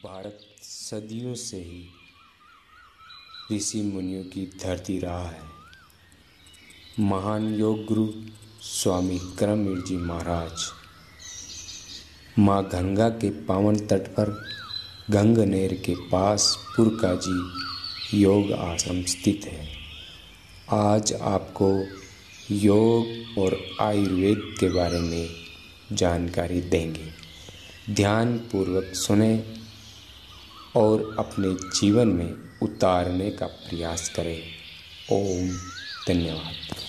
भारत सदियों से ही ऋषि मुनियों की धरती रहा है। महान योग गुरु स्वामी करमवीर जी महाराज माँ गंगा के पावन तट पर गंगनेर के पास पुरकाजी योग आश्रम स्थित है। आज आपको योग और आयुर्वेद के बारे में जानकारी देंगे। ध्यान पूर्वक सुने और अपने जीवन में उतारने का प्रयास करें। ओम धन्यवाद।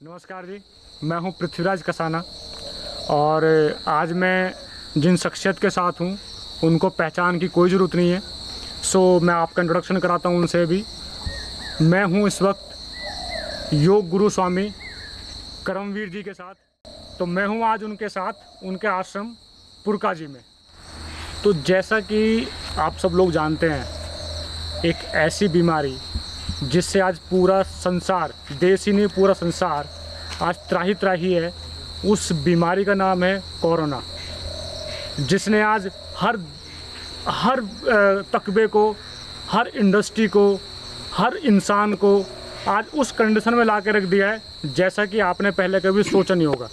नमस्कार जी, मैं हूं पृथ्वीराज कसाना और आज मैं जिन शख्सियत के साथ हूं उनको पहचान की कोई ज़रूरत नहीं है। मैं आपका इंट्रोडक्शन कराता हूं उनसे भी। मैं हूं इस वक्त योग गुरु स्वामी करमवीर जी के साथ। तो मैं हूं आज उनके साथ उनके आश्रम पुरकाजी में। तो जैसा कि आप सब लोग जानते हैं, एक ऐसी बीमारी जिससे आज पूरा संसार, देश ही नहीं पूरा संसार आज त्राही त्राही है, उस बीमारी का नाम है कोरोना, जिसने आज हर तकबे को, हर इंडस्ट्री को, हर इंसान को आज उस कंडीशन में ला के रख दिया है जैसा कि आपने पहले कभी सोचा नहीं होगा।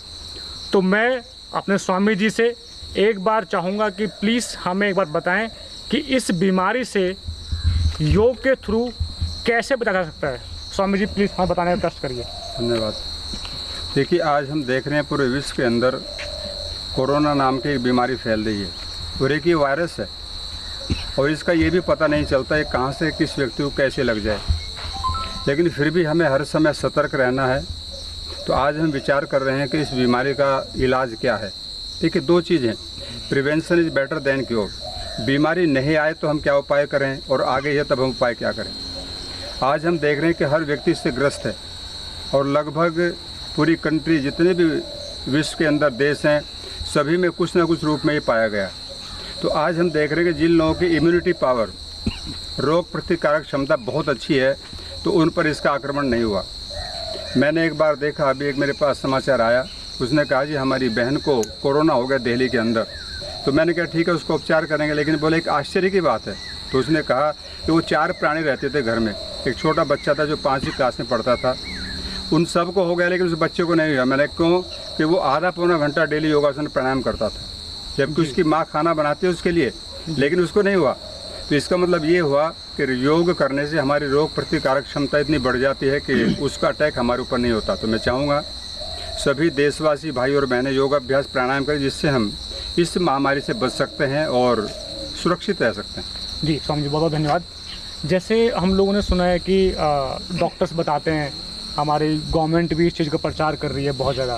तो मैं अपने स्वामी जी से एक बार चाहूँगा कि प्लीज़ हमें एक बार बताएं कि इस बीमारी से योग के थ्रू कैसे बचा जा सकता है। स्वामी जी प्लीज़ हमें बताने का कष्ट करिए। धन्यवाद। देखिए, आज हम देख रहे हैं पूरे विश्व के अंदर कोरोना नाम की एक बीमारी फैल रही है और एक ये वायरस है और इसका ये भी पता नहीं चलता है कहाँ से किस व्यक्ति को कैसे लग जाए, लेकिन फिर भी हमें हर समय सतर्क रहना है। तो आज हम विचार कर रहे हैं कि इस बीमारी का इलाज क्या है। देखिए, दो चीज़ें, prevention is better than cure. बीमारी नहीं आए तो हम क्या उपाय करें और आगे है तब हम उपाय क्या करें। आज हम देख रहे हैं कि हर व्यक्ति इससे ग्रस्त है और लगभग पूरी कंट्री, जितने भी विश्व के अंदर देश हैं, सभी में कुछ ना कुछ रूप में ये पाया गया। तो आज हम देख रहे हैं कि जिन लोगों की इम्यूनिटी पावर, रोग प्रतिकारक क्षमता बहुत अच्छी है, तो उन पर इसका आक्रमण नहीं हुआ। मैंने एक बार देखा, अभी एक मेरे पास समाचार आया, उसने कहा जी हमारी बहन को कोरोना हो गया दिल्ली के अंदर। तो मैंने कहा ठीक है, उसको उपचार करेंगे, लेकिन बोले एक आश्चर्य की बात है। तो उसने कहा कि वो 4 प्राणी रहते थे घर में। एक छोटा बच्चा था जो 5वीं क्लास में पढ़ता था, उन सब को हो गया लेकिन उस बच्चे को नहीं हुआ। मैंने क्यों? कि वो आधा पौना घंटा डेली योगासन प्राणायाम करता था, जबकि उसकी माँ खाना बनाती है उसके लिए, लेकिन उसको नहीं हुआ। तो इसका मतलब ये हुआ कि योग करने से हमारी रोग प्रतिकारक क्षमता इतनी बढ़ जाती है कि उसका अटैक हमारे ऊपर नहीं होता। तो मैं चाहूँगा सभी देशवासी भाई और बहनें योगाभ्यास प्राणायाम करें, जिससे हम इस महामारी से बच सकते हैं और सुरक्षित रह सकते हैं। जी स्वामी जी, बहुत बहुत धन्यवाद। जैसे हम लोगों ने सुना है कि डॉक्टर्स बताते हैं, हमारी गवर्नमेंट भी इस चीज़ का प्रचार कर रही है बहुत ज़्यादा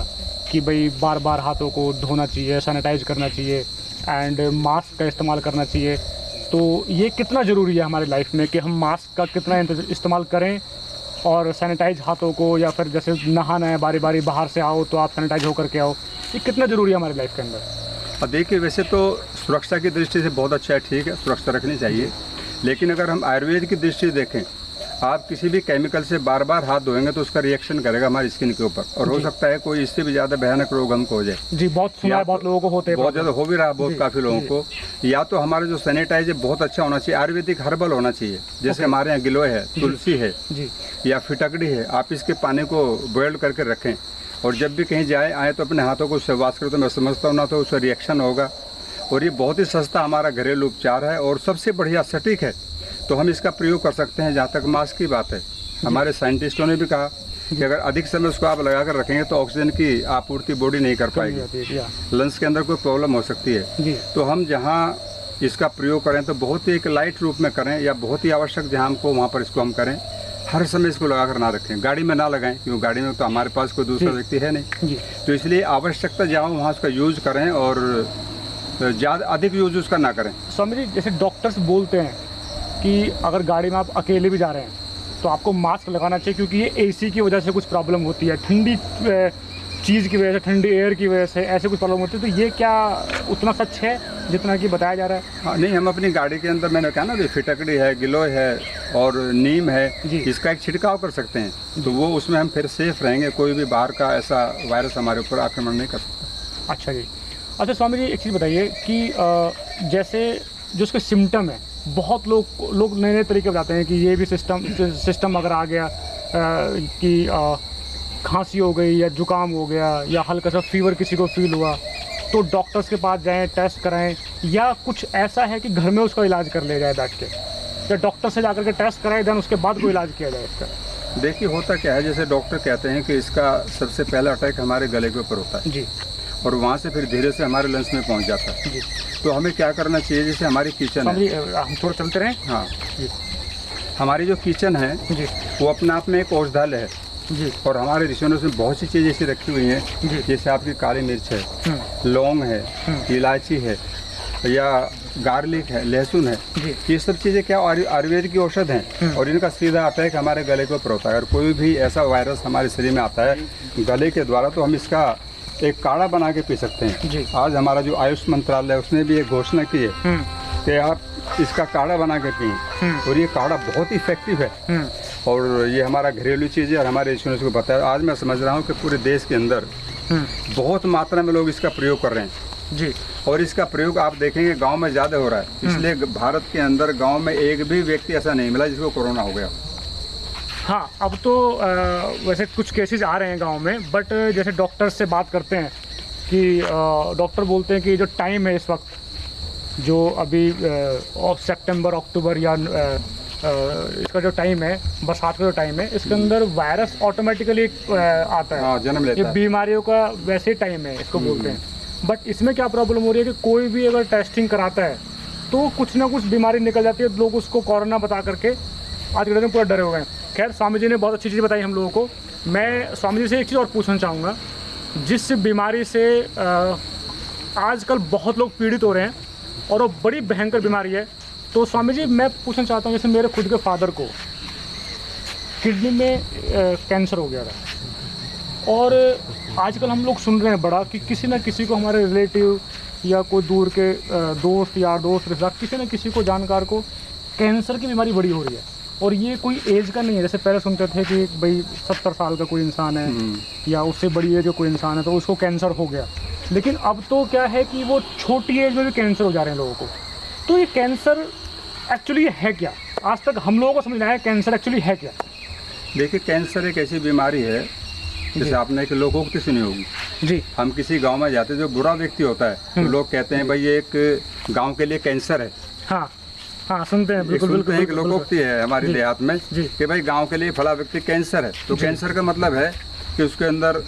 कि भाई बार बार हाथों को धोना चाहिए, सैनिटाइज करना चाहिए एंड मास्क का इस्तेमाल करना चाहिए। तो ये कितना ज़रूरी है हमारी लाइफ में कि हम मास्क का कितना इस्तेमाल करें और सैनिटाइज हाथों को, या फिर जैसे नहाना है बारी बारी, बाहर से आओ तो आप सैनिटाइज होकर के आओ, ये कितना ज़रूरी है हमारी लाइफ के अंदर? और देखिए, वैसे तो सुरक्षा की दृष्टि से बहुत अच्छा है, ठीक है, सुरक्षा रखनी चाहिए। लेकिन अगर हम आयुर्वेद की दृष्टि से देखें, आप किसी भी केमिकल से बार बार हाथ धोएंगे तो उसका रिएक्शन करेगा हमारी स्किन के ऊपर, और हो सकता है कोई इससे भी ज़्यादा भयानक रोग हमको हो जाए। जी, बहुत सुना है, बहुत लोगों को होते हैं, बहुत ज़्यादा हो भी रहा, बहुत काफ़ी लोगों को। या तो हमारा जो सैनिटाइज है बहुत अच्छा होना चाहिए, आयुर्वेदिक हर्बल होना चाहिए, जैसे हमारे यहाँ गिलोय है, तुलसी है या फिटकड़ी है। आप इसके पानी को बॉयल करके रखें और जब भी कहीं जाए आए तो अपने हाथों को उससे वाश करें। तो मैं समझता हूँ ना तो उसका रिएक्शन होगा, और ये बहुत ही सस्ता हमारा घरेलू उपचार है और सबसे बढ़िया सटीक है। तो हम इसका प्रयोग कर सकते हैं। जहाँ तक मास्क की बात है, हमारे साइंटिस्टों ने भी कहा कि अगर अधिक समय उसको आप लगा कर रखेंगे तो ऑक्सीजन की आपूर्ति बॉडी नहीं कर पाएगी, लंग्स के अंदर कोई प्रॉब्लम हो सकती है। तो हम जहाँ इसका प्रयोग करें तो बहुत ही एक लाइट रूप में करें, या बहुत ही आवश्यक जहाँ हमको वहाँ पर इसको हम करें। हर समय इसको लगा कर ना रखें, गाड़ी में ना लगाएं, क्योंकि गाड़ी में तो हमारे पास कोई दूसरा व्यक्ति है नहीं। तो इसलिए आवश्यकता जहाँ वहाँ उसका यूज करें और ज़्यादा अधिक यूज उसका ना करें। स्वामी जी, जैसे डॉक्टर्स बोलते हैं कि अगर गाड़ी में आप अकेले भी जा रहे हैं तो आपको मास्क लगाना चाहिए, क्योंकि ये एसी की वजह से कुछ प्रॉब्लम होती है, ठंडी चीज़ की वजह से, ठंडी एयर की वजह से ऐसे कुछ प्रॉब्लम होती है। तो ये क्या उतना सच है जितना कि बताया जा रहा है? हाँ, नहीं, हम अपनी गाड़ी के अंदर, मैंने कहा ना, भी फिटकड़ी है, गिलोय है और नीम है, इसका एक छिड़काव कर सकते हैं। तो वो उसमें हम फिर सेफ रहेंगे, कोई भी बाहर का ऐसा वायरस हमारे ऊपर आक्रमण नहीं कर सकता। अच्छा जी। अच्छा स्वामी जी, एक चीज़ बताइए कि जैसे जो उसके सिम्टम है, बहुत लोग नए नए तरीके बताते हैं कि ये भी सिस्टम अगर आ गया कि खांसी हो गई या जुकाम हो गया या हल्का सा फीवर किसी को फील हुआ तो डॉक्टर्स के पास जाएं, टेस्ट कराएं, या कुछ ऐसा है कि घर में उसका इलाज कर लिया जाए बैठ के, या डॉक्टर से जाकर के टेस्ट कराएं देन उसके बाद कोई इलाज किया जाए इसका? देखिए, होता क्या है, जैसे डॉक्टर कहते हैं कि इसका सबसे पहला अटैक हमारे गले के ऊपर होता है जी, और वहाँ से फिर धीरे से हमारे लंग्स में पहुँच जाता है। तो हमें क्या करना चाहिए, जैसे हमारी किचन है, हम थोड़ा चलते रहें। हाँ जी, हमारी जो किचन है जी, वो अपने आप में एक औषधालय है जी, और हमारे ऋषियों ने उसमें बहुत सी चीज़ें ऐसी रखी हुई हैं, जैसे आपकी काली मिर्च है, लौंग है, इलायची है, या गार्लिक है, लहसुन है, ये सब चीज़ें क्या आयुर्वेद की औषध हैं और इनका सीधा अटैक हमारे गले के ऊपर होता है। अगर कोई भी ऐसा वायरस हमारे शरीर में आता है गले के द्वारा तो हम इसका एक काढ़ा बना के पी सकते हैं। आज हमारा जो आयुष मंत्रालय है उसने भी एक घोषणा की है कि आप इसका काढ़ा बना के पिए, और ये काढ़ा बहुत इफेक्टिव है और ये हमारा घरेलू चीज़ है और हमारे ऋषियों ने इसको बताया। आज मैं समझ रहा हूँ कि पूरे देश के अंदर बहुत मात्रा में लोग इसका प्रयोग कर रहे हैं जी, और इसका प्रयोग आप देखेंगे गांव में ज़्यादा हो रहा है। इसलिए भारत के अंदर गांव में एक भी व्यक्ति ऐसा नहीं मिला जिसको कोरोना हो गया। हाँ, अब तो वैसे कुछ केसेस आ रहे हैं गांव में, बट जैसे डॉक्टर से बात करते हैं कि डॉक्टर बोलते हैं कि जो टाइम है इस वक्त, जो अभी सितंबर अक्टूबर या इसका जो टाइम है, बरसात का जो टाइम है, इसके अंदर वायरस ऑटोमेटिकली आता है, जन्म लेता है। ये बीमारियों का वैसे टाइम है इसको बोलते हैं। बट इसमें क्या प्रॉब्लम हो रही है कि कोई भी अगर टेस्टिंग कराता है तो कुछ ना कुछ बीमारी निकल जाती है, लोग उसको कोरोना बता करके आज के दिन पूरा डरे हो गए। खैर, स्वामी जी ने बहुत अच्छी चीज़ बताई हम लोगों को। मैं स्वामी जी से एक चीज़ और पूछना चाहूँगा, जिस बीमारी से आजकल बहुत लोग पीड़ित हो रहे हैं और वो बड़ी भयंकर बीमारी है, तो स्वामी जी मैं पूछना चाहता हूँ, जैसे मेरे खुद के फादर को किडनी में कैंसर हो गया था, और आजकल हम लोग सुन रहे हैं बड़ा कि किसी न किसी को, हमारे रिलेटिव या कोई दूर के दोस्त, यार दोस्त, रिश्तेदार, किसी न किसी को, जानकार को कैंसर की बीमारी बड़ी हो रही है। और ये कोई एज का नहीं है, जैसे पहले सुनते थे कि भाई 70 साल का कोई इंसान है या उससे बड़ी एज का कोई इंसान है तो उसको कैंसर हो गया, लेकिन अब तो क्या है कि वो छोटी एज में भी कैंसर हो जा रहे हैं लोगों को। तो ये कैंसर एक्चुअली है क्या? आज तक हम लोगों को समझना है कैंसर एक्चुअली है क्या। देखिए, कैंसर एक ऐसी बीमारी है, जैसे आपने एक लोकोक्ति सुनी होगी जी, हम किसी गांव में जाते हैं, जो बुरा व्यक्ति होता है तो लोग कहते हैं भाई ये एक गांव के लिए कैंसर है। हाँ हाँ, सुनते हैं, बिल्कुल बिल्कुल। एक लोकोक्ति है हमारे देहात में कि भाई गांव के लिए फला व्यक्ति कैंसर है। तो कैंसर का मतलब है कि उसके अंदर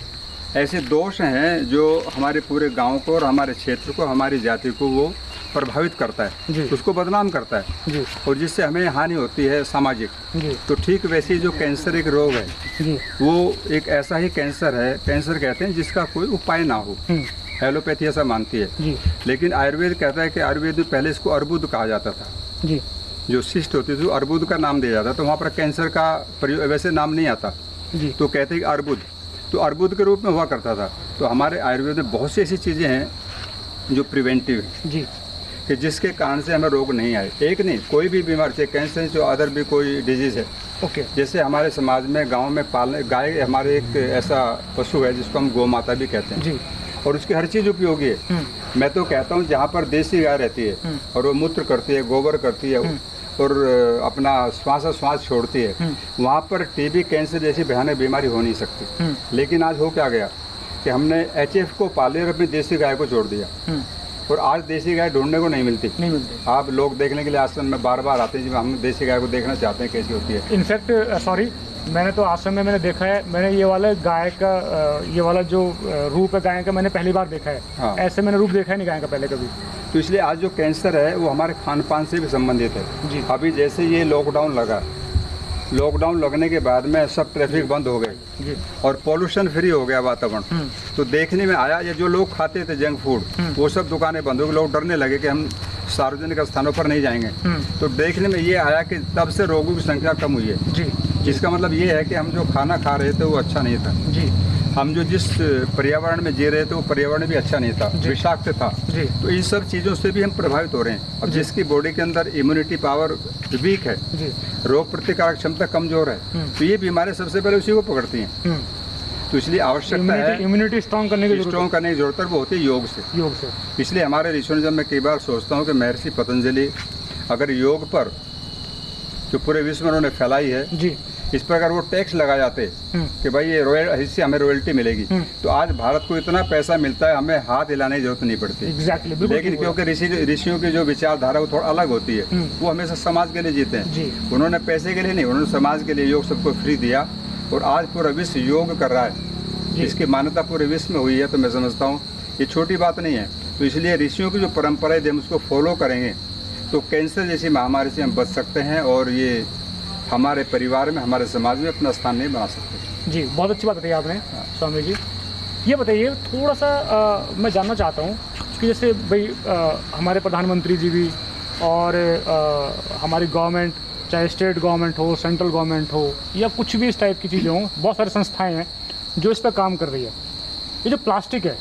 ऐसे दोष हैं जो हमारे पूरे गांव को और हमारे क्षेत्र को, हमारी जाति को वो प्रभावित करता है, उसको बदनाम करता है और जिससे हमें हानि होती है सामाजिक। तो ठीक वैसे ही जो कैंसर एक रोग है वो एक ऐसा ही कैंसर है, कैंसर कहते हैं जिसका कोई उपाय ना हो। एलोपैथी ऐसा मानती है, लेकिन आयुर्वेद कहता है कि आयुर्वेद में पहले इसको अर्बुद कहा जाता था। जो शिष्ट होती थी अर्बुद का नाम दिया जाता, तो वहाँ पर कैंसर का प्रयोग वैसे नाम नहीं आता, तो कहते हैं कि अर्बुद, तो अर्बुद के रूप में हुआ करता था। तो हमारे आयुर्वेद में बहुत सी ऐसी चीज़ें हैं जो प्रिवेंटिव है कि जिसके कारण से हमें रोग नहीं आए। एक नहीं, कोई भी बीमारी, चाहे कैंसर जो अदर भी कोई डिजीज़ है। जैसे हमारे समाज में गांव में पालने, गाय हमारे एक ऐसा पशु है जिसको हम गौ माता भी कहते हैं और उसकी हर चीज़ उपयोगी है। मैं तो कहता हूँ जहाँ पर देसी गाय रहती है और वो मूत्र करती है, गोबर करती है और अपना श्वास छोड़ती है, वहाँ पर टीबी, कैंसर जैसी भयानक बीमारी हो नहीं सकती। लेकिन आज हो क्या गया कि हमने HF को पाले और अपनी देसी गाय को छोड़ दिया और आज देसी गाय ढूंढने को नहीं मिलती। आप लोग देखने के लिए आश्रम में बार बार आते हैं, जब हम देसी गाय को देखना चाहते हैं कैसी होती है। इनफैक्ट सॉरी, मैंने तो आश्रम में मैंने देखा है, मैंने ये वाला गाय का ये वाला जो रूप है गाय का मैंने पहली बार देखा है। हाँ। ऐसे मैंने रूप देखा ही नहीं गाय का पहले कभी। तो इसलिए आज जो कैंसर है वो हमारे खान पान से भी संबंधित है जी। अभी जैसे ये लॉकडाउन लगा, लॉकडाउन लगने के बाद में सब ट्रैफिक बंद हो गए जी। और पोल्यूशन फ्री हो गया वातावरण। तो देखने में आया ये जो लोग खाते थे जंक फूड वो सब दुकानें बंद हो गई, लोग डरने लगे कि हम सार्वजनिक स्थानों पर नहीं जाएंगे। तो देखने में ये आया कि तब से रोगों की संख्या कम हुई है जी। जिसका मतलब ये है कि हम जो खाना खा रहे थे वो अच्छा नहीं था जी। हम जो जिस पर्यावरण में जी रहे थे वो पर्यावरण भी अच्छा नहीं था, विषाक्त था। जी। तो इन सब चीज़ों से भी हम प्रभावित हो रहे हैं। अब जिसकी बॉडी के अंदर इम्यूनिटी पावर वीक है, जी। रोग प्रतिकारक क्षमता कमजोर है, तो ये बीमारी सबसे पहले उसी को पकड़ती हैं। तो इसलिए आवश्यकता है इम्यूनिटी स्ट्रॉन्ग करने की स्ट्रॉन्ग करने की जरूरत है, वो होती है योग से। योग से। इसलिए हमारे ऋषियों ने, जब मैं कई बार सोचता हूँ कि महर्षि पतंजलि अगर योग पर जो पूरे विश्व में उन्होंने फैलाई है जी। इस पर अगर वो टैक्स लगा जाते कि भाई ये इससे हमें रॉयल्टी मिलेगी, तो आज भारत को इतना पैसा मिलता है, हमें हाथ हिलाने की जरूरत नहीं पड़ती। एग्जैक्टली। लेकिन क्योंकि ऋषियों की जो विचारधारा वो थोड़ा अलग होती है, वो हमेशा समाज के लिए जीते हैं। उन्होंने पैसे के लिए नहीं, उन्होंने समाज के लिए योग सबको फ्री दिया और आज पूरा विश्व योग कर रहा है। इसकी मान्यता पूरे विश्व में हुई है। तो मैं समझता हूँ ये छोटी बात नहीं है। तो इसलिए ऋषियों की जो परंपरा है हम उसको फॉलो करेंगे तो कैंसर जैसी महामारी से हम बच सकते हैं और ये हमारे परिवार में, हमारे समाज में अपना स्थान नहीं बना सकते। जी, बहुत अच्छी बात बताई आपने स्वामी जी। ये बताइए थोड़ा सा मैं जानना चाहता हूँ कि जैसे भाई हमारे प्रधानमंत्री जी भी और हमारी गवर्नमेंट, चाहे स्टेट गवर्नमेंट हो, सेंट्रल गवर्नमेंट हो या कुछ भी इस टाइप की चीज़ें हों, बहुत सारी संस्थाएं हैं जो इस पर काम कर रही है। ये जो प्लास्टिक है,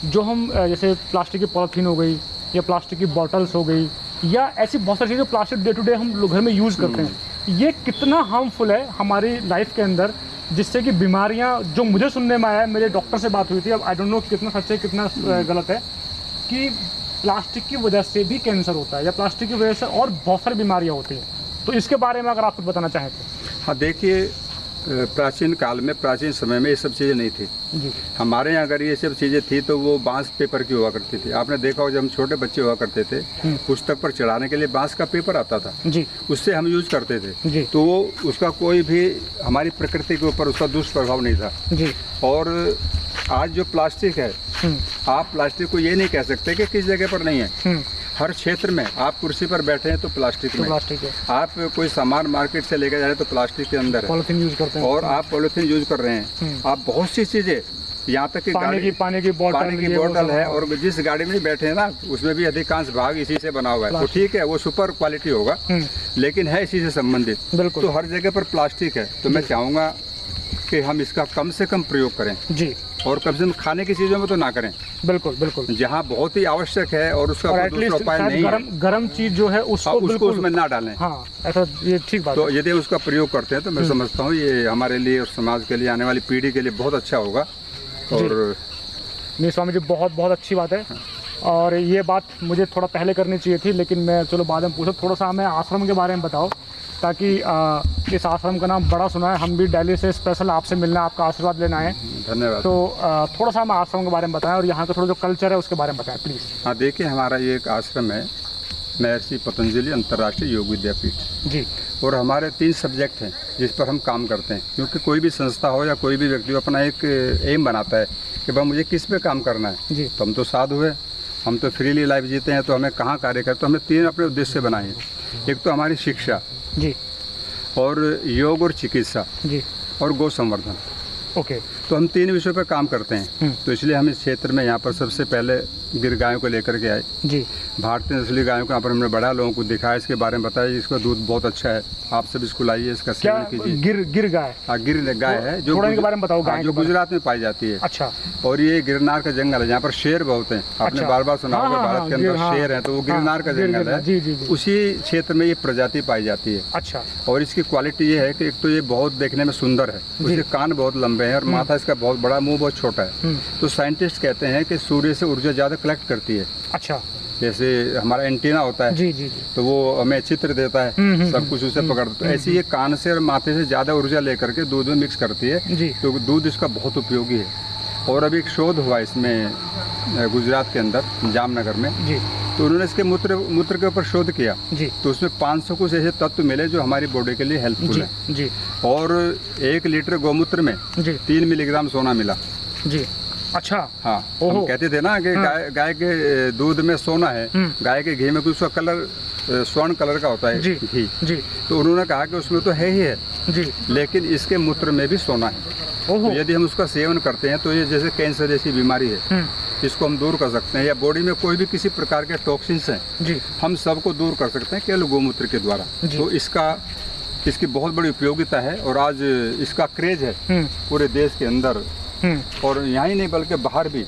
जो हम जैसे प्लास्टिक की पॉलीथीन हो गई या प्लास्टिक की बॉटल्स हो गई या ऐसी बहुत सारी चीज़ें प्लास्टिक डे टू डे हम लोग घर में यूज़ करते हैं, ये कितना हार्मफुल है हमारी लाइफ के अंदर, जिससे कि बीमारियां, जो मुझे सुनने में आया है, मेरे डॉक्टर से बात हुई थी, अब आई डोंट नो कितना सच है कितना गलत है, कि प्लास्टिक की वजह से भी कैंसर होता है या प्लास्टिक की वजह से और बहुत सारी बीमारियां होती हैं। तो इसके बारे में अगर आप कुछ बताना चाहें तो। हाँ, देखिए प्राचीन काल में, प्राचीन समय में ये सब चीज़ें नहीं थी जी। हमारे यहाँ अगर ये सब चीज़ें थी तो वो बांस पेपर की हुआ करती थी। आपने देखा हो जब हम छोटे बच्चे हुआ करते थे, पुस्तक पर चढ़ाने के लिए बांस का पेपर आता था जी। उससे हम यूज करते थे जी। तो वो उसका कोई भी हमारी प्रकृति के ऊपर उसका दुष्प्रभाव नहीं था जी। और आज जो प्लास्टिक है, आप प्लास्टिक को ये नहीं कह सकते कि किस जगह पर नहीं है। हर क्षेत्र में आप कुर्सी पर बैठे हैं तो प्लास्टिक में, प्लास्टिक है। आप कोई सामान मार्केट से लेकर जा रहे हैं तो प्लास्टिक के अंदर है, पॉलीथीन यूज करते हैं और आप पॉलीथीन यूज कर रहे हैं। आप बहुत सी चीजें, यहाँ तक कि पानी की बोतल है, और जिस गाड़ी में बैठे हैं ना उसमें भी अधिकांश भाग इसी से बना हुआ है। तो ठीक है, वो सुपर क्वालिटी होगा लेकिन है इसी से संबंधित। तो हर जगह पर प्लास्टिक है। तो मैं चाहूँगा कि हम इसका कम से कम प्रयोग करें जी, और कम से कम खाने की चीज़ों में तो ना करें। बिल्कुल बिल्कुल। जहाँ बहुत ही आवश्यक है और उसका कोई दूसरा उपाय नहीं है, गर्म चीज जो है उसको उसमें ना डालें। हाँ, ऐसा ये ठीक बात। तो यदि उसका प्रयोग करते हैं तो मैं समझता हूँ ये हमारे लिए और समाज के लिए, आने वाली पीढ़ी के लिए बहुत अच्छा होगा। और नहीं स्वामी जी, बहुत बहुत अच्छी बात है। और ये बात मुझे थोड़ा पहले करनी चाहिए थी, लेकिन मैं चलो बाद में पूछा। थोड़ा सा हमें आश्रम के बारे में बताओ, ताकि इस आश्रम का नाम बड़ा सुना है, हम भी दिल्ली से स्पेशल आपसे मिलना, आपका आशीर्वाद लेना है। धन्यवाद। तो थोड़ा सा हमें आश्रम के बारे में बताएं और यहाँ का थोड़ा जो कल्चर है उसके बारे में बताएं प्लीज़। हाँ, देखिए हमारा ये एक आश्रम है, महर्षि पतंजलि अंतर्राष्ट्रीय योग विद्यापीठ जी। और हमारे 3 सब्जेक्ट हैं जिस पर हम काम करते हैं, क्योंकि कोई भी संस्था हो या कोई भी व्यक्ति अपना एक एम बनाता है कि भाई मुझे किस पे काम करना है जी। तो हम तो साधु है, हम तो फ्रीली लाइफ जीते हैं, तो हमें कहाँ कार्य करें। तो हमने 3 अपने उद्देश्य बनाए हैं। एक तो हमारी शिक्षा जी, और योग और चिकित्सा जी, और गौ संवर्धन। ओके। तो हम 3 विषयों पर काम करते हैं। तो इसलिए हम इस क्षेत्र में यहाँ पर सबसे पहले गिर गायों को लेकर के आए जी। भारतीय नस्ली गायों को यहाँ पर हमने बढ़ा, लोगों को दिखाया, इसके बारे में बताया। इसका दूध बहुत अच्छा है, आप सब इसको लाइए, इसका सेवन कीजिए। गिर गाय? हाँ, गिर गाय है जो के बारे में बताओ। गाय जो गुजरात में पाई जाती है। अच्छा। और ये गिरनार का जंगल है, यहाँ पर शेर बहुत है। आपने बार बार सुना होगा भारत के अंदर शेर है, तो वो गिरनार का जंगल है, उसी क्षेत्र में ये प्रजाति पाई जाती है। अच्छा। और इसकी क्वालिटी ये है कि एक तो ये बहुत देखने में सुंदर है, उसके कान बहुत लंबे हैं और माथा इसका बहुत बड़ा, मुंह बहुत छोटा है। तो साइंटिस्ट कहते हैं कि सूर्य से ऊर्जा ज्यादा कलेक्ट करती है। अच्छा। जैसे हमारा एंटीना होता है जी, जी, जी। तो वो हमें चित्र देता है, सब कुछ उसे पकड़ता है। ऐसे ये कान से और माथे से ज्यादा ऊर्जा लेकर के दूध में मिक्स करती है जी। तो दूध इसका बहुत उपयोगी है। और अभी एक शोध हुआ इसमें गुजरात के अंदर, जामनगर में जी। तो उन्होंने इसके मूत्र के ऊपर शोध किया जी। तो उसमें 500 कुछ ऐसे तत्व मिले जो हमारी बॉडी के लिए हेल्पफुल है जी। और 1 लीटर गौमूत्र में जी 3 मिलीग्राम सोना मिला जी। अच्छा। हाँ, हम कहते थे ना कि गाय के दूध में सोना है, गाय के घी में कुछ उसका कलर स्वर्ण कलर का होता है घी जी। तो उन्होंने कहा कि उसमें तो है ही है जी, लेकिन इसके मूत्र में भी सोना है। तो यदि हम उसका सेवन करते हैं तो ये जैसे कैंसर जैसी बीमारी है इसको हम दूर कर सकते हैं, या बॉडी में कोई भी किसी प्रकार के टॉक्सिन्स हैं जी हम सबको दूर कर सकते हैं केवल गोमूत्र के द्वारा। तो इसकी बहुत बड़ी उपयोगिता है और आज इसका क्रेज है पूरे देश के अंदर और यहाँ ही नहीं बल्कि बाहर भी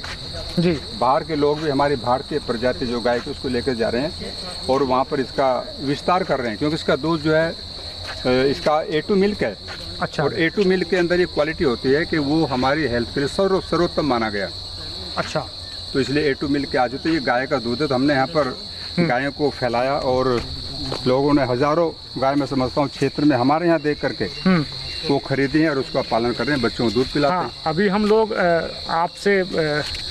जी। बाहर के लोग भी हमारी भारतीय प्रजाति जो गाय की उसको लेकर जा रहे हैं और वहाँ पर इसका विस्तार कर रहे हैं क्योंकि इसका दूध जो है इसका A2 मिल्क है। अच्छा। और A2 मिल्क के अंदर ये क्वालिटी होती है कि वो हमारी हेल्थ के लिए सर्वोत्तम माना गया। अच्छा। तो इसलिए A2 मिल्क के आज तो ये गाय का दूध है तो हमने यहाँ पर गायों को फैलाया और लोगों ने हजारों गाय में समझता हूँ क्षेत्र में हमारे यहाँ देख करके वो खरीदी है और उसका पालन कर रहे हैं, बच्चों को दूध पिलाते हैं। अभी हम लोग आपसे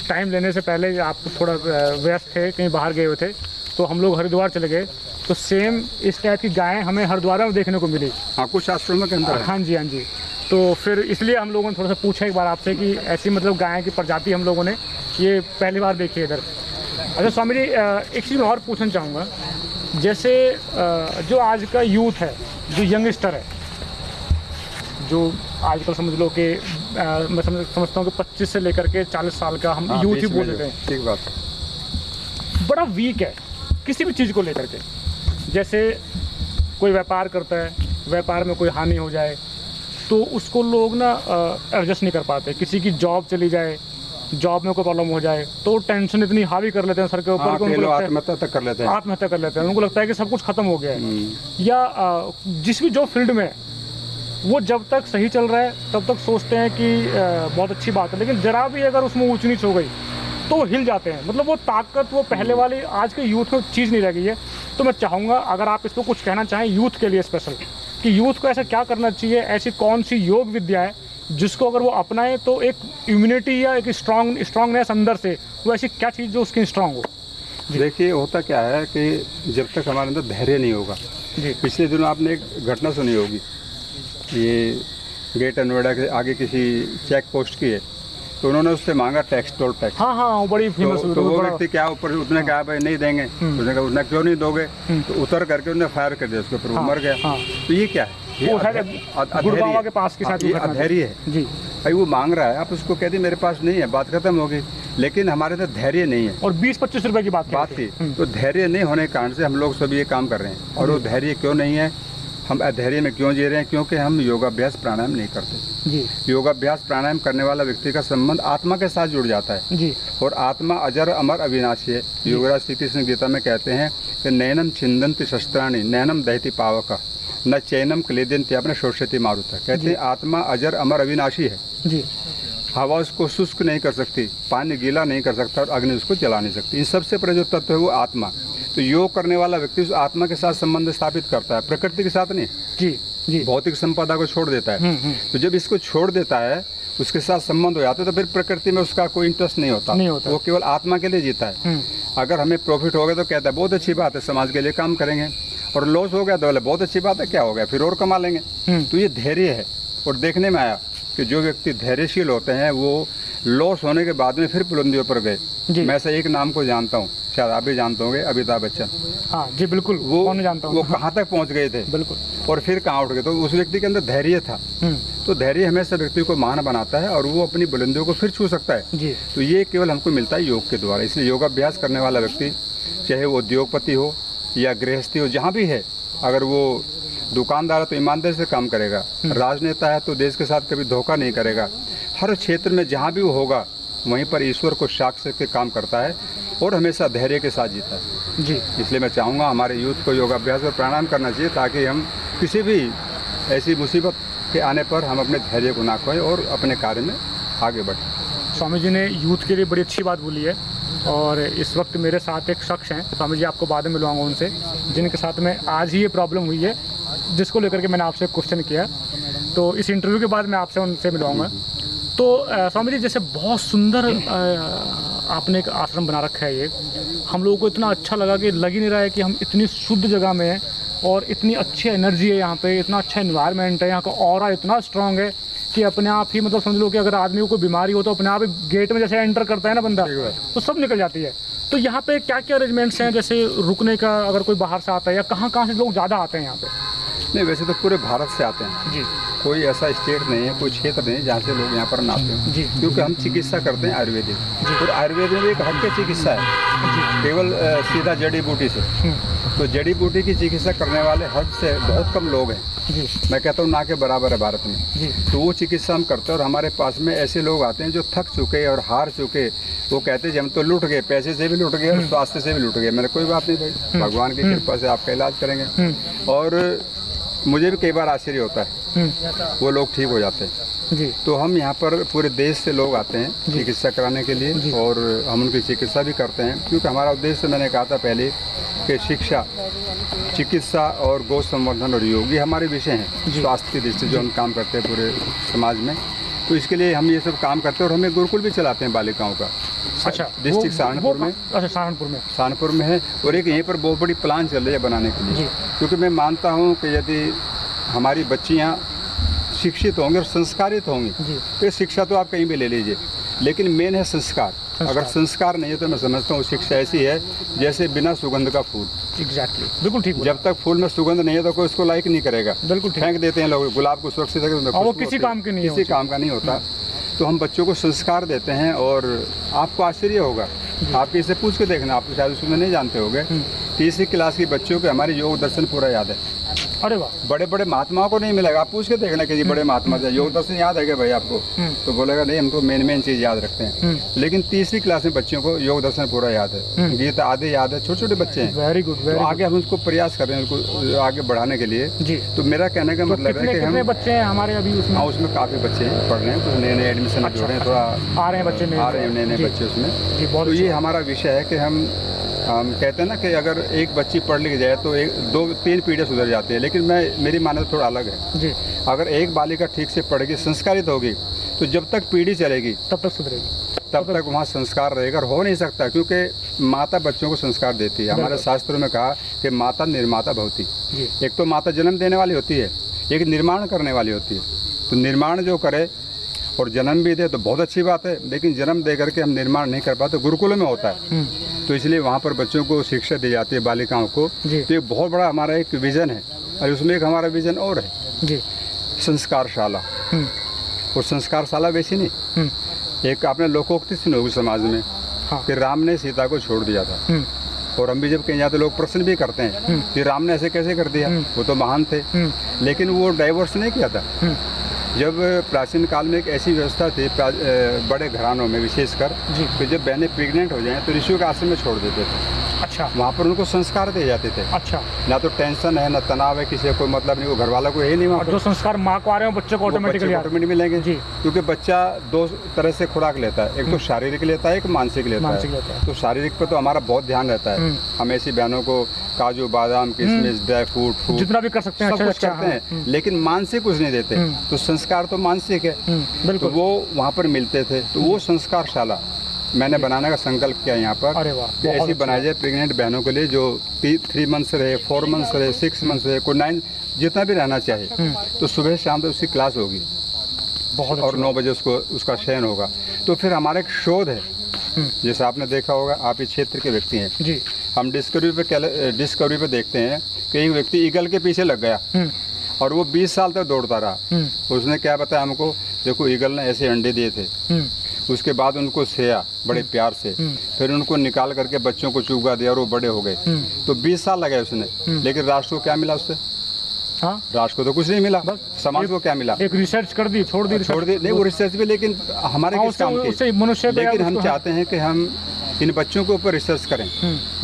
टाइम लेने से पहले आप थोड़ा व्यस्त थे, कहीं बाहर गए हुए थे, तो हम लोग हरिद्वार चले गए तो सेम इस टाइप की गायें हमें हरिद्वार में देखने को मिली। हाँ, कुछ आश्रमों के अंदर। हाँ जी, हाँ जी। तो फिर इसलिए हम लोगों ने थोड़ा सा पूछा एक बार आपसे कि ऐसी मतलब गाय की प्रजाति हम लोगों ने ये पहली बार देखी है इधर। अच्छा स्वामी जी, एक चीज़ मैं और पूछना चाहूँगा, जैसे जो आज का यूथ है, जो यंगस्टर है, जो आजकल समझ लो कि मैं समझता हूँ कि 25 से लेकर के 40 साल का हम यूथ ही बोल देते हैं। ठीक बात है। बड़ा वीक है किसी भी चीज़ को लेकर के। जैसे कोई व्यापार करता है, व्यापार में कोई हानि हो जाए तो उसको लोग ना एडजस्ट नहीं कर पाते। किसी की जॉब चली जाए, जॉब में कोई प्रॉब्लम हो जाए तो टेंशन इतनी हावी कर लेते हैं सर के ऊपर कि उनको लगता है आत्महत्या तक कर लेते हैं। आत्महत्या कर लेते हैं। उनको लगता है कि सब कुछ खत्म हो गया है। या जिस भी जो फील्ड में वो जब तक सही चल रहा है तब तक सोचते हैं कि बहुत अच्छी बात है, लेकिन जरा भी अगर उसमें ऊंच नीच हो गई तो हिल जाते हैं। मतलब वो ताकत, वो पहले वाली आज के यूथ में चीज़ नहीं रह गई है। तो मैं चाहूँगा अगर आप इसको कुछ कहना चाहें यूथ के लिए स्पेशल, कि यूथ को ऐसा क्या करना चाहिए, ऐसी कौन सी योग विद्या है जिसको अगर वो अपनाए तो एक इम्यूनिटी या एक स्ट्रांगनेस अंदर से, वो ऐसी क्या चीज़ जो उसकी स्ट्रांग हो। देखिए होता क्या है कि जब तक हमारे अंदर धैर्य नहीं होगा जी। पिछले दिनों आपने एक घटना सुनी होगी, ये ग्रेटर नोएडा के आगे किसी चेक पोस्ट की है तो उन्होंने उससे मांगा टैक्स, टोल टैक्स। हाँ हाँ, वो बड़ी फेमस। तो वो व्यक्ति क्या ऊपर उसने कहा भाई नहीं देंगे, उसने कहा उसने क्यों नहीं दोगे, तो उतर करके उन्होंने फायर कर दिया उसके ऊपर, वो मर गया। तो ये क्या है? गुड़गांव के पास के साथ अधैर्य है जी। भाई वो मांग रहा है, आप उसको कहते मेरे पास नहीं है, बात खत्म होगी। लेकिन हमारे अंदर धैर्य नहीं है और 20-25 रुपए की बात थी। तो धैर्य नहीं होने के कारण से हम लोग सब ये काम कर रहे हैं। और वो धैर्य क्यों नहीं है, हम अधैर्य में क्यों जी रहे हैं? क्योंकि हम योगाभ्यास प्राणायाम नहीं करते जी। योगाभ्यास प्राणायाम करने वाला व्यक्ति का संबंध आत्मा के साथ जुड़ जाता है जी। और आत्मा अजर अमर अविनाशी है। योगराज श्री कृष्ण गीता में कहते हैं कि नैनम छिंदन्ति शस्त्राणि नैनम दहति पावक न चैनम क्लेदन्ति अपने शोषति मारुता। कहते हैं आत्मा अजर अमर अविनाशी है जी। हवा उसको शुष्क नहीं कर सकती, पानी गीला नहीं कर सकता और अग्नि उसको जला नहीं सकती। इन सबसे बड़ा जो तत्व है वो आत्मा। तो योग करने वाला व्यक्ति उस आत्मा के साथ संबंध स्थापित करता है, प्रकृति के साथ नहीं जी जी। भौतिक संपदा को छोड़ देता है। तो जब इसको छोड़ देता है, उसके साथ संबंध हो जाता है, तो फिर प्रकृति में उसका कोई इंटरेस्ट नहीं होता। वो केवल आत्मा के लिए जीता है। अगर हमें प्रॉफिट हो गया तो कहता है बहुत अच्छी बात है, समाज के लिए काम करेंगे, और लॉस हो गया तो बोले बहुत अच्छी बात है, क्या हो गया फिर और कमा लेंगे। तो ये धैर्य है। और देखने में आया कि जो व्यक्ति धैर्यशील होते हैं वो लॉस होने के बाद में फिर बुलंदियों पर गए। मैं ऐसा एक नाम को जानता हूँ, शायद आप भी जानते होंगे, अमिताभ बच्चन। हाँ जी बिल्कुल, वो कौन जानता हूँ। वो कहाँ तक पहुँच गए थे बिल्कुल, और फिर कहाँ उठ गए। तो उस व्यक्ति के अंदर धैर्य था। तो धैर्य हमेशा व्यक्ति को महान बनाता है और वो अपनी बुलंदियों को फिर छू सकता है जी। तो ये केवल हमको मिलता है योग के द्वारा। इसलिए योगाभ्यास करने वाला व्यक्ति, चाहे वो उद्योगपति हो या गृहस्थी हो, जहाँ भी है, अगर वो दुकानदार है तो ईमानदारी से काम करेगा, राजनेता है तो देश के साथ कभी धोखा नहीं करेगा। हर क्षेत्र में जहाँ भी वो होगा वहीं पर ईश्वर को साक्ष्य के काम करता है और हमेशा धैर्य के साथ जीता है जी। इसलिए मैं चाहूँगा हमारे यूथ को योगाभ्यास और प्राणायाम करना चाहिए, ताकि हम किसी भी ऐसी मुसीबत के आने पर हम अपने धैर्य को ना खोएं और अपने कार्य में आगे बढ़ें। स्वामी जी ने यूथ के लिए बड़ी अच्छी बात बोली है। और इस वक्त मेरे साथ एक शख्स हैं, स्वामी जी आपको बाद में मिलवाऊंगा उनसे, जिनके साथ में आज ही ये प्रॉब्लम हुई है, जिसको लेकर के मैंने आपसे क्वेश्चन किया। तो इस इंटरव्यू के बाद मैं आपसे उनसे मिलवाऊंगा। तो स्वामी जी, जैसे बहुत सुंदर आपने एक आश्रम बना रखा है ये, हम लोगों को इतना अच्छा लगा कि लग ही नहीं रहा है कि हम इतनी शुद्ध जगह में हैं और इतनी अच्छी एनर्जी है यहाँ पे, इतना अच्छा एनवायरनमेंट है, यहाँ का ऑरा इतना स्ट्रांग है कि अपने आप ही मतलब समझ लो कि अगर आदमी को कोई बीमारी हो तो अपने आप ही गेट में जैसे एंटर करता है ना बंदा, तो सब निकल जाती है। तो यहाँ पे क्या क्या अरेंजमेंट्स हैं, जैसे रुकने का अगर कोई बाहर से आता है, या कहाँ से लोग ज़्यादा आते हैं यहाँ पे? नहीं, वैसे तो पूरे भारत से आते हैं जी। कोई ऐसा स्टेट नहीं है, कोई क्षेत्र नहीं है जहाँ से लोग यहाँ पर ना आते हैं जी। क्योंकि हम चिकित्सा करते हैं आयुर्वेदिक, और आयुर्वेद में भी एक हट के चिकित्सा है, केवल सीधा जड़ी बूटी से। तो जड़ी बूटी की चिकित्सा करने वाले हट से बहुत कम लोग हैं जी। मैं कहता हूँ ना के बराबर है भारत में जी। तो वो चिकित्सा हम करते हैं, और हमारे पास में ऐसे लोग आते हैं जो थक चुके और हार चुके, वो कहते हैं हम तो लूट गए, पैसे से भी लूट गए और स्वास्थ्य से भी लूट गए। मैंने कोई बात नहीं भाई, भगवान की कृपा से आपका इलाज करेंगे। और मुझे भी कई बार आश्चर्य होता है, वो लोग ठीक हो जाते हैं। जी। तो हम यहाँ पर पूरे देश से लोग आते हैं चिकित्सा कराने के लिए, और हम उनकी चिकित्सा भी करते हैं, क्योंकि हमारा उद्देश्य मैंने कहा था पहले कि शिक्षा, चिकित्सा और गौ संवर्धन और योग ये हमारे विषय हैं स्वास्थ्य की दृष्टि जो हम काम करते हैं पूरे समाज में। तो इसके लिए हम ये सब काम करते हैं, और हमें गुरुकुल भी चलाते हैं बालिकाओं का। अच्छा, डिस्ट्रिक्ट सहारनपुर में। अच्छा, सहारनपुर में है, और एक यहीं पर बहुत बड़ी प्लान चल रही है बनाने के लिए, क्योंकि मैं मानता हूँ कि यदि हमारी बच्चियाँ शिक्षित होंगी और संस्कारित होंगी, तो शिक्षा तो आप कहीं भी ले लीजिए, लेकिन मेन है संस्कार। अगर संस्कार नहीं है तो मैं समझता हूँ शिक्षा ऐसी है जैसे बिना सुगंध का फूल। एग्जैक्टली, बिल्कुल ठीक। जब तक फूल में सुगंध नहीं है तो कोई उसको लाइक नहीं करेगा, बिल्कुल फेंक देते हैं लोग। गुलाब को सुरक्षित रखें, वो किसी काम के नहीं, किसी काम का नहीं होता। तो हम बच्चों को संस्कार देते हैं, और आपको आश्चर्य होगा, आप किसी से पूछ के देखना, आप शायद उसमें नहीं जानते होंगे, तीसरी क्लास के बच्चों को हमारे योग दर्शन पूरा याद है। अरे वाह, बड़े बड़े महात्माओं को नहीं मिलेगा, आप पूछ के देखना कि बड़े महात्मा से योग दर्शन याद है क्या भाई आपको, तो बोलेगा नहीं, हम तो मेन चीज याद रखते हैं। लेकिन तीसरी क्लास में बच्चों को योग दर्शन पूरा याद है, गीता आदि याद है, छोटे छोटे बच्चे हैं। Very good. तो आगे हम उसको प्रयास कर रहे हैं, उसको आगे बढ़ाने के लिए जी। तो मेरा कहने का मतलब है कि हम बच्चे हैं हमारे अभी उसमें? हाँ, उसमें काफी बच्चे पढ़ रहे हैं, कुछ नए नए एडमिशन हो रहे हैं, थोड़ा आ रहे हैं बच्चे, आ रहे हैं नए नए बच्चे उसमें। तो ये हमारा विषय है कि हम कहते हैं ना कि अगर एक बच्ची पढ़ लिख जाए तो 2-3 पीढ़ियाँ सुधर जाती है, लेकिन मेरी मान्यता थोड़ा अलग है जी। अगर एक बालिका ठीक से पढ़ेगी, संस्कारित होगी, तो जब तक पीढ़ी चलेगी तब तक सुधरेगी, तब तक वहाँ संस्कार रहेगा। और हो नहीं सकता, क्योंकि माता बच्चों को संस्कार देती है। हमारे शास्त्रों में कहा कि माता निर्माता भवती। एक तो माता जन्म देने वाली होती है, एक निर्माण करने वाली होती है। तो निर्माण जो करे और जन्म भी दे तो बहुत अच्छी बात है, लेकिन जन्म दे करके हम निर्माण नहीं कर पाते, गुरुकुल में होता है। तो इसलिए वहाँ पर बच्चों को शिक्षा दी जाती है, बालिकाओं को। तो ये बहुत बड़ा हमारा एक विज़न है, और उसमें एक हमारा विज़न और है जी, संस्कारशाला। और संस्कारशाला वैसी नहीं, एक आपने लोकोक्ति सुनी होगी समाज में कि राम ने सीता को छोड़ दिया था, और हम भी जब कहीं जाते लोग प्रश्न भी करते हैं कि राम ने ऐसे कैसे कर दिया, वो तो महान थे, लेकिन वो डाइवोर्स नहीं किया था। जब प्राचीन काल में एक ऐसी व्यवस्था थी बड़े घरानों में विशेषकर कि जब बहनें प्रेग्नेंट हो जाएं तो ऋषियों के आश्रम में छोड़ देते थे। अच्छा, वहाँ पर उनको संस्कार दिए जाते थे। अच्छा, ना तो टेंशन है, ना तनाव है, किसी को मतलब नहीं, वो घर वाला को यही नहीं। वहाँ जो संस्कार माँ को आ रहे हैं बच्चे को ऑटोमेटिकली मिलेंगे जी, क्योंकि बच्चा 2 तरह से खुराक लेता है, एक तो शारीरिक लेता है, एक मानसिक लेता है। तो शारीरिक पर तो हमारा बहुत ध्यान रहता है, हम ऐसी बहनों को काजू बादाम किशमिश ड्राई फ्रूट जितना भी कर सकते हैं सब कुछ करते हैं, लेकिन मानसिक कुछ नहीं देते। तो संस्कार तो मानसिक है, तो वो वहाँ पर मिलते थे। तो वो संस्कारशाला मैंने बनाने का संकल्प किया यहाँ पर। अरे वाह, कि ऐसी बनाई जाए प्रेग्नेंट बहनों के लिए, जो 3 मंथ्स रहे, 4 मंथ्स रहे, 6 मंथ्स रहे, कोई 9 जितना भी रहना चाहिए। तो सुबह शाम तो उसकी क्लास होगी बहुत, और 9 बजे उसका शयन होगा। तो फिर हमारा एक शोध है, जैसे आपने देखा होगा, आप इस क्षेत्र के व्यक्ति हैं जी। हम डिस्कवरी पे देखते हैं कि एक व्यक्ति ईगल के पीछे लग गया और वो 20 साल तक दौड़ता रहा। उसने क्या बताया हमको, देखो ईगल ने ऐसे अंडे दिए थे, उसके बाद उनको सेया बड़े प्यार से, फिर उनको निकाल करके बच्चों को चुगा दिया और वो बड़े हो गए। तो 20 साल लगे उसने, लेकिन राष्ट्र को क्या मिला उससे? हाँ, राष्ट्र को तो कुछ नहीं मिला, समाज को क्या मिला? एक रिसर्च कर दी, छोड़ दी नहीं, वो रिसर्च भी, लेकिन हमारे किस काम की? मनुष्य। लेकिन हम चाहते हैं कि हम इन बच्चों के ऊपर रिसर्च करें,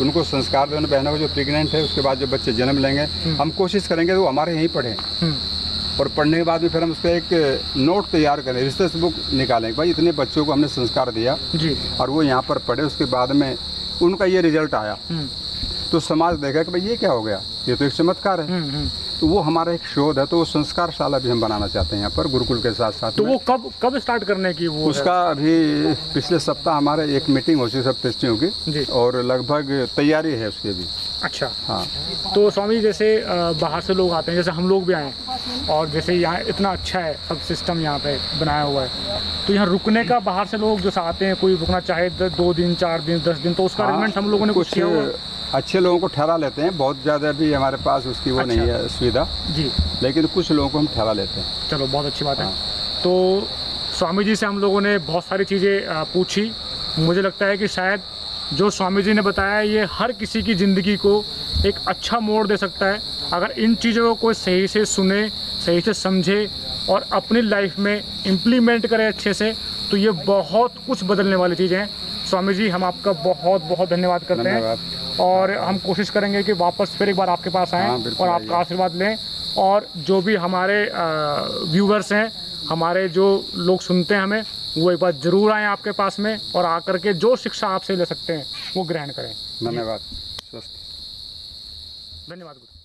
उनको संस्कार दें। बहनों को जो प्रेग्नेंट है, उसके बाद जो बच्चे जन्म लेंगे, हम कोशिश करेंगे वो हमारे यहीं पढ़ें, और पढ़ने के बाद में फिर हम उसका एक नोट तैयार करें, रिसर्च बुक निकालें, भाई इतने बच्चों को हमने संस्कार दिया जी, और वो यहाँ पर पढ़े, उसके बाद में उनका ये रिजल्ट आया। तो समाज देखा कि भाई ये क्या हो गया, ये तो एक चमत्कार है। तो वो हमारा एक शोध है, तो वो संस्कारशाला भी हम बनाना चाहते हैं यहाँ पर गुरुकुल के साथ साथ। तो वो कब स्टार्ट करने की वो उसका अभी पिछले सप्ताह हमारे एक मीटिंग हो चुकी, सब टेस्टिंग जी। होगी और लगभग तैयारी है उसकी भी। अच्छा हाँ। तो स्वामी जैसे बाहर से लोग आते हैं, जैसे हम लोग भी आए हैं, और जैसे यहाँ इतना अच्छा है सब सिस्टम यहाँ पे बनाया हुआ है, तो यहाँ रुकने का बाहर से लोग जैसे आते हैं, कोई रुकना चाहे 2 दिन 4 दिन 10 दिन, तो उसका अरेंजमेंट हम लोगों ने कुछ किया हुआ है? अच्छे लोगों को ठहरा लेते हैं, बहुत ज़्यादा भी हमारे पास उसकी वो नहीं है सुविधा जी, लेकिन कुछ लोगों को हम ठहरा लेते हैं। चलो बहुत अच्छी बात है। तो स्वामी जी से हम लोगों ने बहुत सारी चीज़ें पूछी। मुझे लगता है कि शायद जो स्वामी जी ने बताया ये हर किसी की ज़िंदगी को एक अच्छा मोड़ दे सकता है, अगर इन चीज़ों को कोई सही से सुने, सही से समझे और अपनी लाइफ में इम्प्लीमेंट करे अच्छे से, तो ये बहुत कुछ बदलने वाली चीज़ें हैं। स्वामी जी हम आपका बहुत बहुत धन्यवाद करते हैं, और हम कोशिश करेंगे कि वापस फिर एक बार आपके पास आएँ और आपका आशीर्वाद लें, और जो भी हमारे व्यूवर्स हैं, हमारे जो लोग सुनते हैं हमें, वो एक बार ज़रूर आएँ आपके पास में, और आकर के जो शिक्षा आपसे ले सकते हैं वो ग्रहण करें। धन्यवाद। धन्यवाद गुरु।